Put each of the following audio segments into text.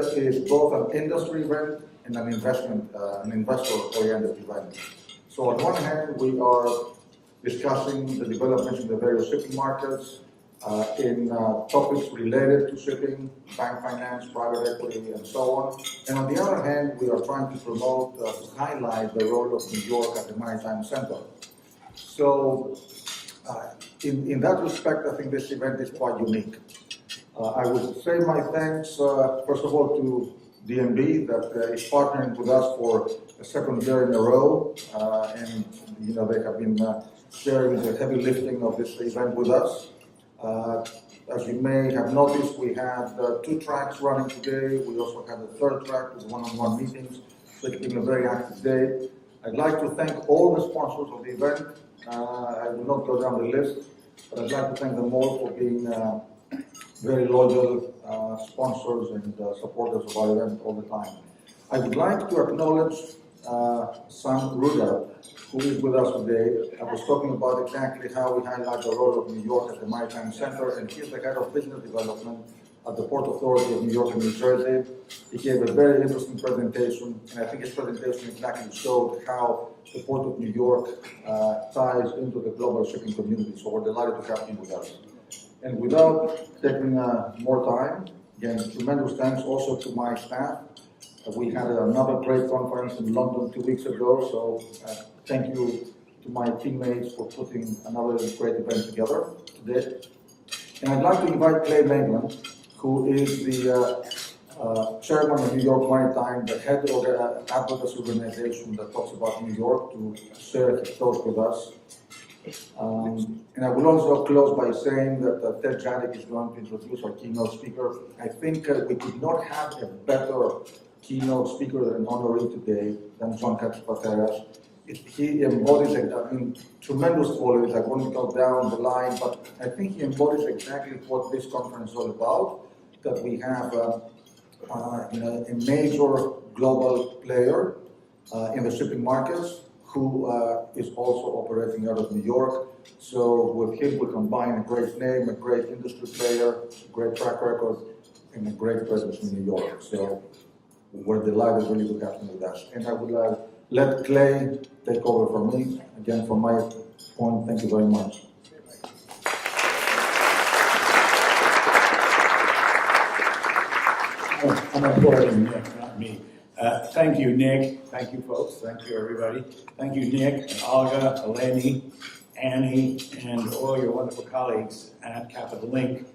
is both an industry event and an investor-oriented event. So on one hand, we are discussing the developments in the various shipping markets, in topics related to shipping, bank finance, private equity, and so on. And on the other hand, we are trying to promote, to highlight the role of New York at the Maritime Center. So in that respect, I think this event is quite unique. I would say my thanks, first of all, to DNB that is partnering with us for the second year in a row, and they have been sharing the heavy lifting of this event with us. As you may have noticed, we had 2 tracks running today. We also had a 3rd track with one-on-one meetings. So it's been a very active day. I'd like to thank all the sponsors of the event. I will not go down the list, but I'd like to thank them all for being very loyal sponsors and supporters of our event all the time. I would like to acknowledge Sam Ruda, who is with us today. I was talking about exactly how we highlight the role of New York at the Maritime Center, and he's the head of business development at the Port Authority of New York and New Jersey. He gave a very interesting presentation, and I think his presentation exactly showed how the Port of New York ties into the global shipping community. So we're delighted to have him with us. And without taking more time, again, tremendous thanks also to my staff. We had another great conference in London 2 weeks ago, so thank you to my teammates for putting another great event together today. And I'd like to invite Clay Maitland, who is the chairman of New York Maritime, the head of the advocacy organization that talks about New York, to share his thoughts with us. And I will also close by saying that Ted Janik is going to introduce our keynote speaker. I think we could not have a better keynote speaker and honoree today than John Hadjipateras. He embodies, tremendous qualities. I won't go down the line, but I think he embodies exactly what this conference is all about, that we have a major global player in the shipping markets who is also operating out of New York. So with him, we combine a great name, a great industry player, a great track record, and a great presence in New York. So we're delighted really to have him with us. And I will let Clay take over from me. Again, from my point, thank you very much. I'm recording, Nick, not me. Thank you, Nick. Thank you, folks. Thank you, everybody. Thank you, Nick, and Olga, Eleni, Annie, and all your wonderful colleagues at Capital Link.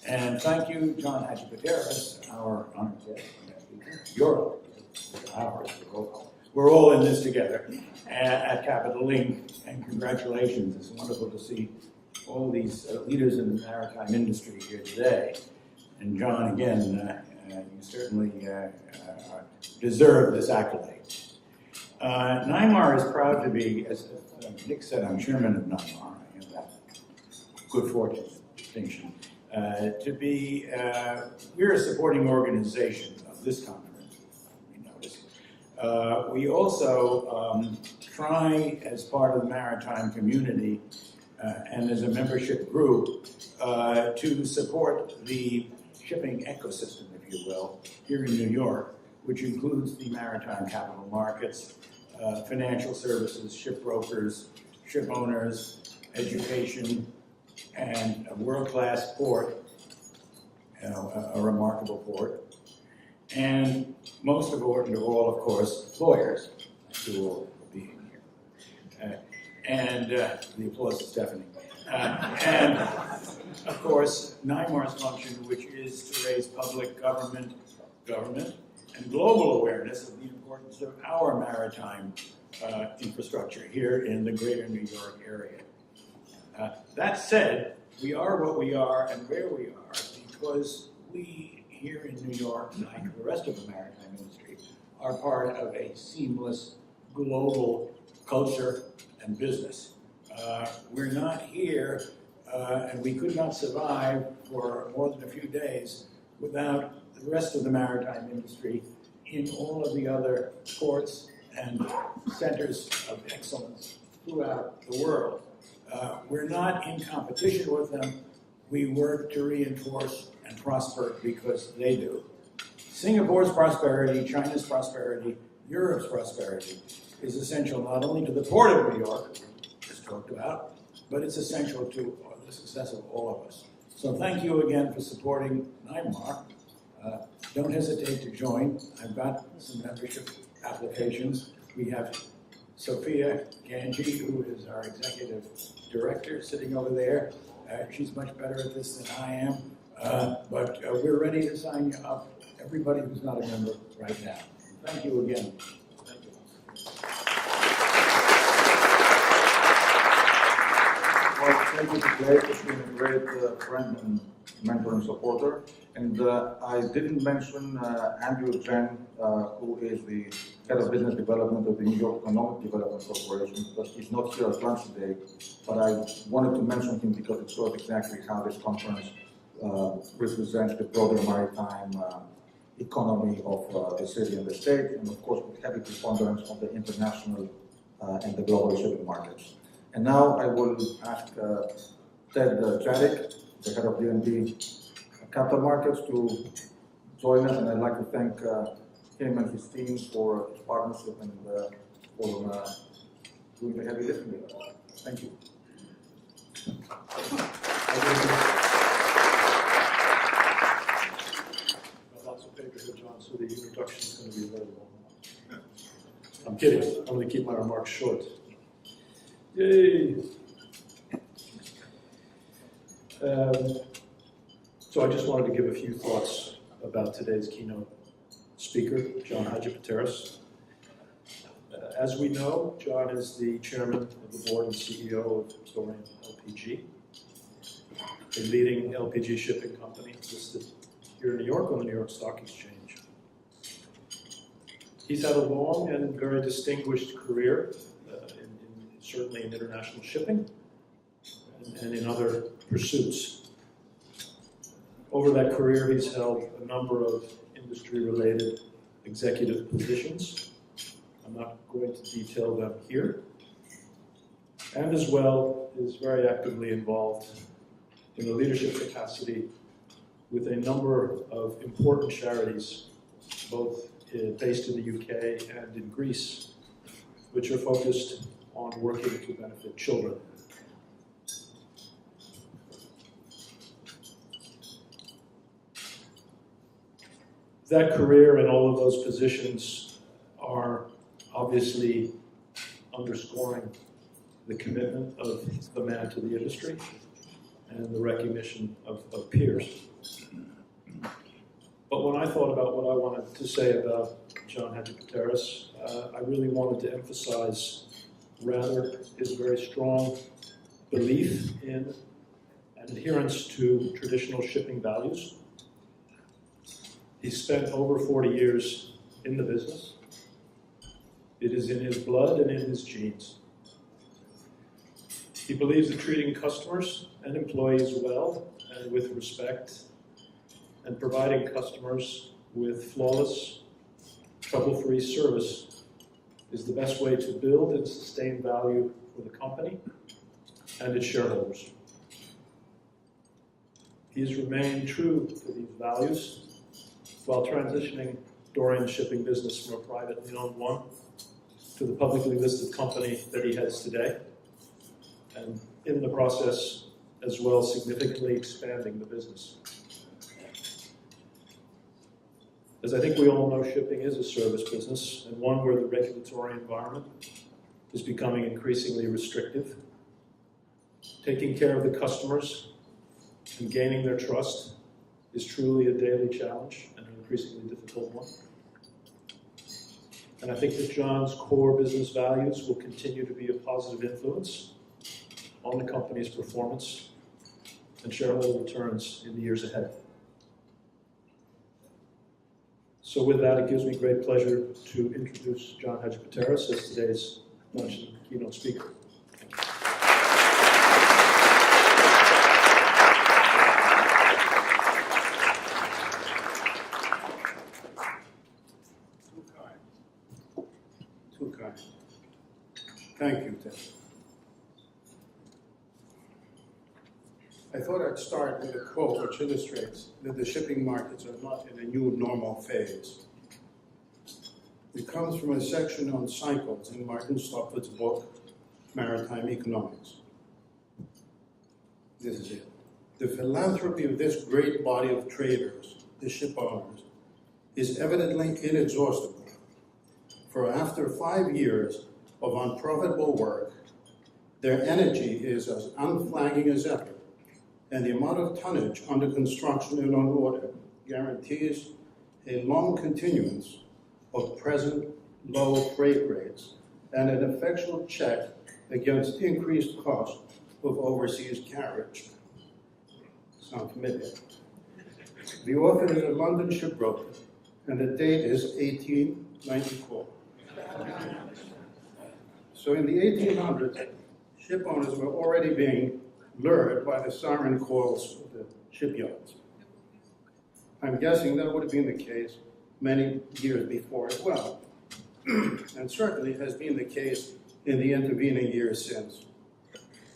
And thank you, John Hadjipateras, our honored guest. Your ours. We're all in this together at Capital Link, and congratulations. It's wonderful to see all these leaders in the maritime industry here today. And John, again, you certainly deserve this accolade. NYMAR is proud to be, as Nick said, I'm chairman of NYMAR. I have that good fortune, distinction, to be, we're a supporting organization of this conference, we notice. We also try, as part of the maritime community and as a membership group, to support the shipping ecosystem, if you will, here in New York, which includes the maritime capital markets, financial services, ship brokers, ship owners, education, and a world-class port, a remarkable port, and most important of all, of course, lawyers, who will be here. And the applause is deafening. And of course, NYMAR's function, which is to raise public government, and global awareness of the importance of our maritime infrastructure here in the greater New York area. That said, we are what we are and where we are because we here in New York, like the rest of the maritime industry, are part of a seamless global culture and business. We're not here, and we could not survive for more than a few days without the rest of the maritime industry in all of the other ports and centers of excellence throughout the world. We're not in competition with them. We work to reinforce and prosper because they do. Singapore's prosperity, China's prosperity, Europe's prosperity is essential not only to the Port of New York, as talked about, but it's essential to the success of all of us. So thank you again for supporting NYMAR. Don't hesitate to join. I've got some membership applications. We have Sophia Ganji, who is our executive director, sitting over there. She's much better at this than I am, but we're ready to sign you up, everybody who's not a member right now. Thank you again. Thank you. Well, thank you to Blake. It's been a great friend and mentor and supporter. And I didn't mention Andrew Chen, who is the head of business development of the New York Economic Development Corporation, because he's not here at lunch today. But I wanted to mention him because it shows exactly how this conference represents the broader maritime economy of the city and the state, and of course with heavy preponderance on the international and the global shipping markets. And now I will ask Ted Chaddick, the head of DNB Capital Markets, to join us, and I'd like to thank him and his team for his partnership and for doing the heavy lifting with us. Thank you. Lots of paper here, John, so the introduction is going to be a very long one. I'm kidding. I'm going to keep my remarks short. Yay! So I just wanted to give a few thoughts about today's keynote speaker, John Hadjipateras. As we know, John is the chairman of the board and CEO of Dorian LPG, a leading LPG shipping company listed here in New York on the New York Stock Exchange. He's had a long and very distinguished career, certainly in international shipping and in other pursuits. Over that career, he's held a number of industry-related executive positions. I'm not going to detail them here. And as well, is very actively involved in a leadership capacity with a number of important charities, both based in the UK and in Greece, which are focused on working to benefit children. That career and all of those positions are obviously underscoring the commitment of the man to the industry and the recognition of peers. But when I thought about what I wanted to say about John Hadjipateras, I really wanted to emphasize rather his very strong belief in and adherence to traditional shipping values. He's spent over 40 years in the business. It is in his blood and in his genes. He believes that treating customers and employees well and with respect and providing customers with flawless, trouble-free service is the best way to build and sustain value for the company and its shareholders. He has remained true to these values while transitioning Dorian's shipping business from a privately owned one to the publicly listed company that he heads today, and in the process as well significantly expanding the business. As I think we all know, shipping is a service business and one where the regulatory environment is becoming increasingly restrictive. Taking care of the customers and gaining their trust is truly a daily challenge and an increasingly difficult one. And I think that John's core business values will continue to be a positive influence on the company's performance and shareholder returns in the years ahead. So with that, it gives me great pleasure to introduce John Hadjipateras as today's lunch and keynote speaker. Thank you. Too kind. Thank you, Ted. I thought I'd start with a quote which illustrates that the shipping markets are not in a new normal phase. It comes from a section on cycles in Martin Stopford's book, Maritime Economics. This is it. The philanthropy of this great body of traders, the ship owners, is evidently inexhaustible. For after 5 years of unprofitable work, their energy is as unflagging as ever, and the amount of tonnage under construction and on order guarantees a long continuance of present low freight rates and an effectual check against increased cost of overseas carriage. Sound familiar? The author is a London shipbroker, and the date is 1894. So in the 1800s, ship owners were already being lured by the siren calls of the shipyards. I'm guessing that would have been the case many years before as well, and certainly has been the case in the intervening years since.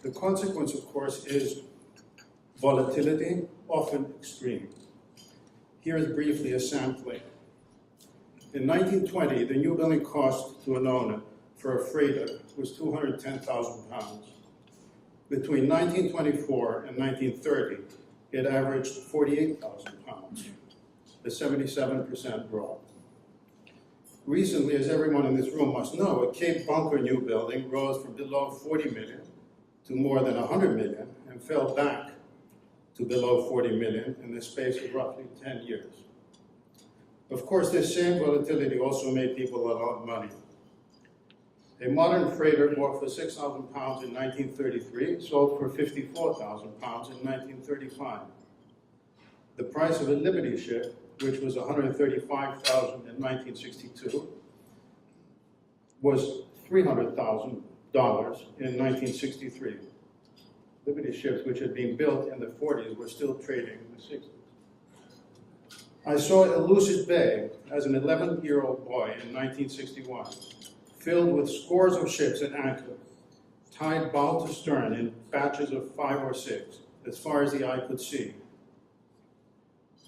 The consequence, of course, is volatility, often extreme. Here is briefly a sampling. In 1920, the new building cost to an owner for a freighter was £210,000. Between 1924 and 1930, it averaged £48,000, a 77% drop. Recently, as everyone in this room must know, a Cape Bunker new building rose from below 40 million to more than 100 million and fell back to below 40 million in the space of roughly 10 years. Of course, this same volatility also made people a lot of money. A modern freighter bought for £6,000 in 1933 sold for £54,000 in 1935. The price of a Liberty ship, which was $135,000 in 1962, was $300,000 in 1963. Liberty ships, which had been built in the 40s, were still trading in the 60s. I saw Elucid Bay as an 11-year-old boy in 1961, filled with scores of ships at anchor, tied bow to stern in batches of 5 or 6, as far as the eye could see.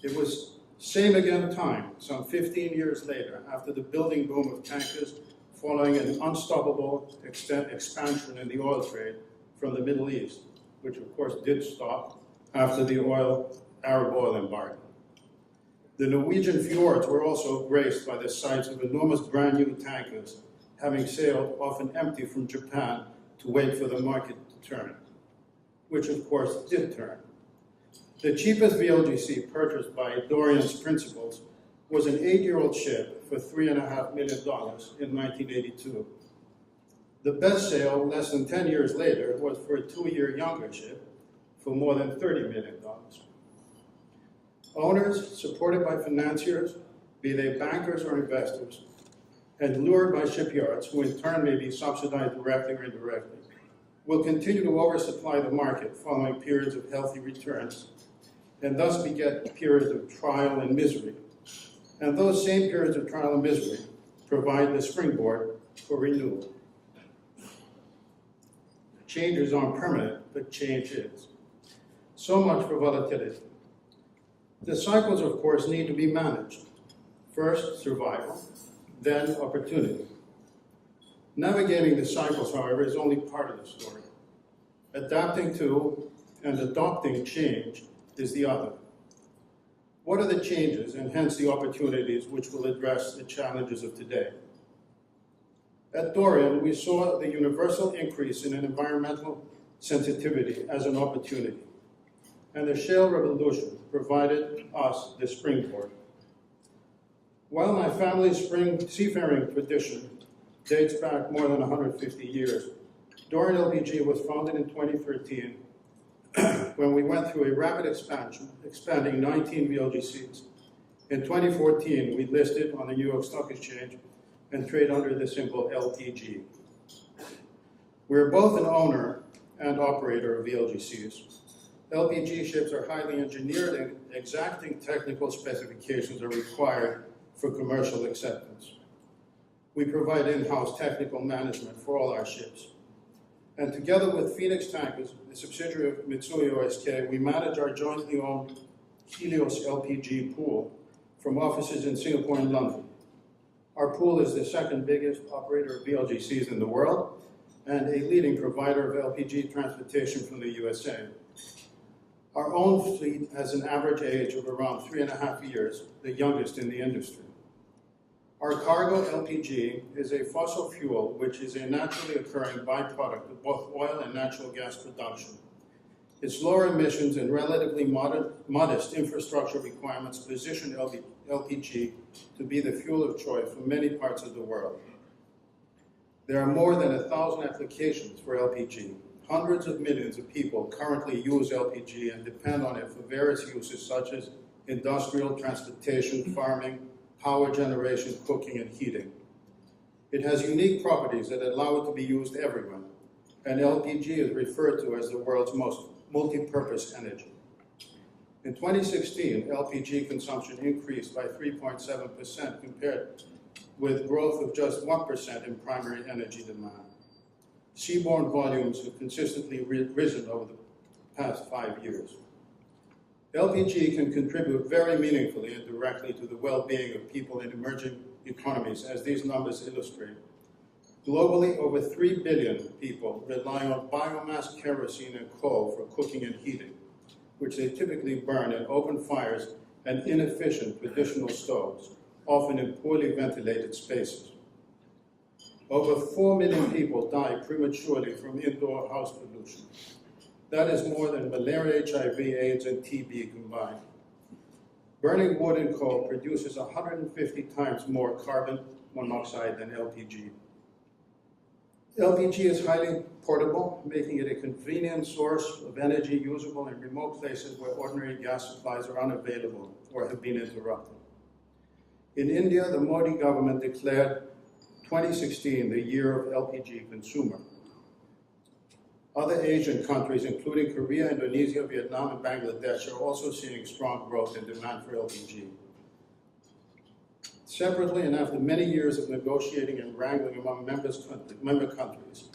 It was same again time, some 15 years later, after the building boom of tankers, following an unstoppable expansion in the oil trade from the Middle East, which of course did stop after the Arab oil embargo. The Norwegian fjords were also graced by the sights of enormous brand new tankers, having sailed often empty from Japan to wait for the market to turn, which of course did turn. The cheapest VLGC purchased by Dorian's principals was an 8-year-old ship for $3.5 million in 1982. The best sale, less than 10 years later, was for a 2-year younger ship for more than $30 million. Owners, supported by financiers, be they bankers or investors, and lured by shipyards, who in turn may be subsidized directly or indirectly, will continue to oversupply the market following periods of healthy returns, and thus beget periods of trial and misery. And those same periods of trial and misery provide the springboard for renewal. Changes aren't permanent, but change is. So much for volatility. The cycles, of course, need to be managed. First, survival, then opportunity. Navigating the cycles, however, is only part of the story. Adapting to and adopting change is the other. What are the changes, and hence the opportunities, which will address the challenges of today? At Dorian, we saw the universal increase in an environmental sensitivity as an opportunity, and the shale revolution provided us the springboard. While my family's seafaring tradition dates back more than 150 years, Dorian LPG was founded in 2013 when we went through a rapid expansion, expanding 19 VLGCs. In 2014, we listed on the New York Stock Exchange and trade under the symbol LPG. We're both an owner and operator of VLGCs. LPG ships are highly engineered and exacting technical specifications are required for commercial acceptance. We provide in-house technical management for all our ships. And together with Phoenix Tankers, a subsidiary of Mitsui OSK, we manage our jointly owned Helios LPG pool from offices in Singapore and London. Our pool is the second biggest operator of VLGCs in the world and a leading provider of LPG transportation from the USA. Our own fleet has an average age of around 3.5 years, the youngest in the industry. Our cargo LPG is a fossil fuel which is a naturally occurring byproduct of both oil and natural gas production. Its lower emissions and relatively modest infrastructure requirements position LPG to be the fuel of choice for many parts of the world. There are more than 1,000 applications for LPG. Hundreds of millions of people currently use LPG and depend on it for various uses such as industrial, transportation, farming, power generation, cooking, and heating. It has unique properties that allow it to be used everywhere, and LPG is referred to as the world's most multi-purpose energy. In 2016, LPG consumption increased by 3.7% compared with growth of just 1% in primary energy demand. Seaborne volumes have consistently risen over the past 5 years. LPG can contribute very meaningfully and directly to the well-being of people in emerging economies, as these numbers illustrate. Globally, over 3 billion people rely on biomass, kerosene, and coal for cooking and heating, which they typically burn in open fires and inefficient traditional stoves, often in poorly ventilated spaces. Over 4 million people die prematurely from indoor house pollution. That is more than malaria, HIV, AIDS, and TB combined. Burning wood and coal produces 150 times more carbon monoxide than LPG. LPG is highly portable, making it a convenient source of energy usable in remote places where ordinary gas supplies are unavailable or have been interrupted. In India, the Modi government declared 2016 the year of LPG consumer. Other Asian countries, including Korea, Indonesia, Vietnam, and Bangladesh, are also seeing strong growth in demand for LPG. Separately, and after many years of negotiating and wrangling among member countries,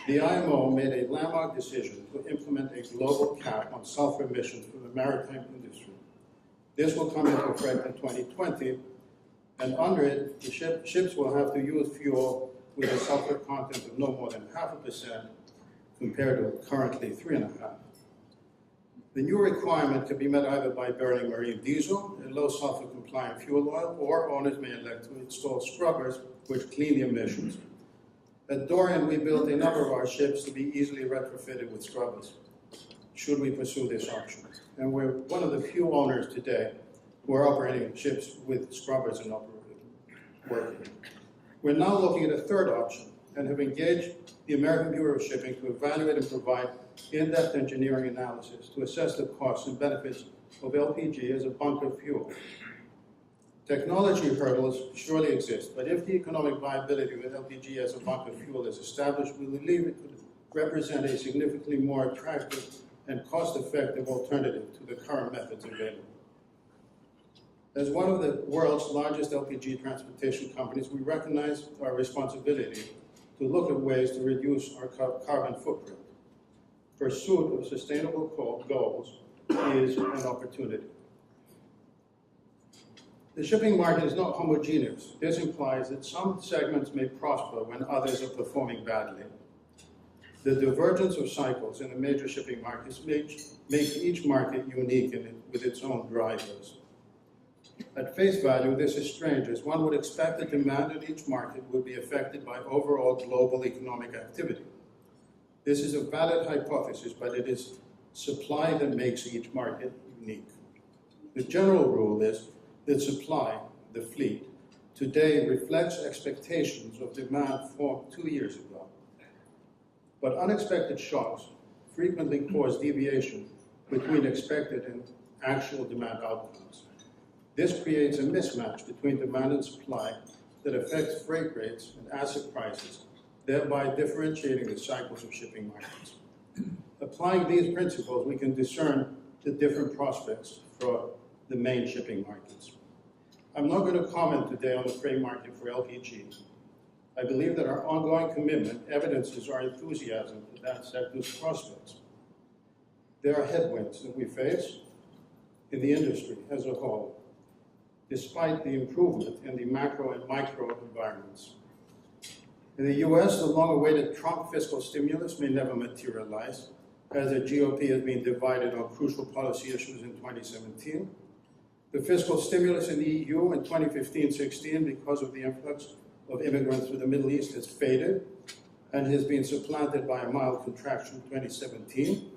the IMO made a landmark decision to implement a global cap on sulfur emissions for the maritime industry. This will come into effect in 2020, and under it, the ships will have to use fuel with a sulfur content of no more than 0.5%, compared to currently 3.5%. The new requirement can be met either by burning marine diesel, a low sulfur compliant fuel oil, or owners may elect to install scrubbers which clean the emissions. At Dorian, we built a number of our ships to be easily retrofitted with scrubbers, should we pursue this option. And we're one of the few owners today who are operating ships with scrubbers and working. We're now looking at a third option and have engaged the American Bureau of Shipping to evaluate and provide in-depth engineering analysis to assess the costs and benefits of LPG as a bunker fuel. Technology hurdles surely exist, but if the economic viability of LPG as a bunker fuel is established, we believe it could represent a significantly more attractive and cost-effective alternative to the current methods available. As one of the world's largest LPG transportation companies, we recognize our responsibility to look at ways to reduce our carbon footprint. Pursuit of sustainable goals is an opportunity. The shipping market is not homogeneous. This implies that some segments may prosper when others are performing badly. The divergence of cycles in the major shipping markets make each market unique with its own drivers. At face value, this is strange, as one would expect that demand in each market would be affected by overall global economic activity. This is a valid hypothesis, but it is supply that makes each market unique. The general rule is that supply, the fleet, today reflects expectations of demand formed 2 years ago. But unexpected shocks frequently cause deviation between expected and actual demand outcomes. This creates a mismatch between demand and supply that affects freight rates and asset prices, thereby differentiating the cycles of shipping markets. Applying these principles, we can discern the different prospects for the main shipping markets. I'm not going to comment today on the freight market for LPG. I believe that our ongoing commitment evidences our enthusiasm for that sector's prospects. There are headwinds that we face in the industry as a whole, despite the improvement in the macro and micro environments. In the US, the long-awaited Trump fiscal stimulus may never materialize, as the GOP has been divided on crucial policy issues in 2017. The fiscal stimulus in the EU in 2015-16, because of the influx of immigrants from the Middle East, has faded and has been supplanted by a mild contraction in 2017.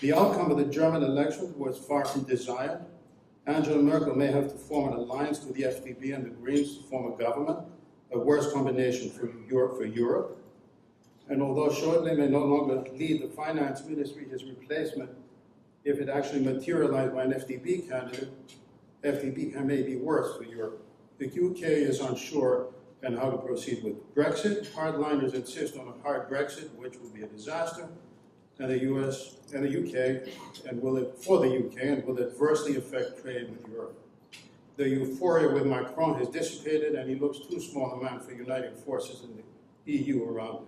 The outcome of the German election was far from desired. Angela Merkel may have to form an alliance with the FDP and the Greens to form a government, a worse combination for Europe. And although Schäuble may no longer lead the finance ministry, his replacement, if it actually materialized by an FDP candidate, FDP may be worse for Europe. The UK is unsure on how to proceed with Brexit. Hardliners insist on a hard Brexit, which will be a disaster, and the US and the UK, and will adversely affect trade with Europe. The euphoria with Macron has dissipated, and he looks too small a man for uniting forces in the EU around him.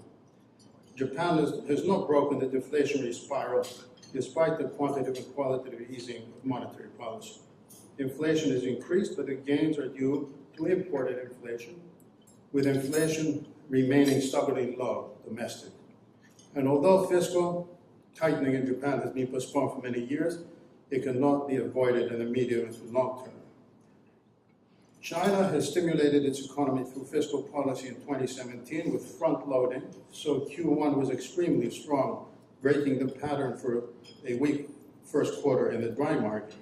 Japan has not broken the deflationary spiral, despite the quantitative and qualitative easing of monetary policy. Inflation has increased, but the gains are due to imported inflation, with inflation remaining stubbornly low domestic. And although fiscal tightening in Japan has been postponed for many years, it cannot be avoided in the medium and long term. China has stimulated its economy through fiscal policy in 2017 with front loading, so Q1 was extremely strong, breaking the pattern for a weak first quarter in the dry market.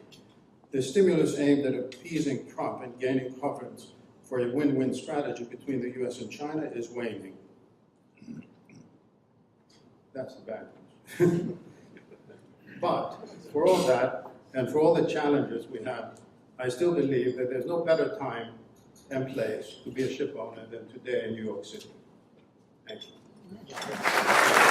The stimulus aimed at appeasing Trump and gaining confidence for a win-win strategy between the US and China is waning. That's the bad news. But for all that, and for all the challenges we have, I still believe that there's no better time and place to be a ship owner than today in New York City. Thank you.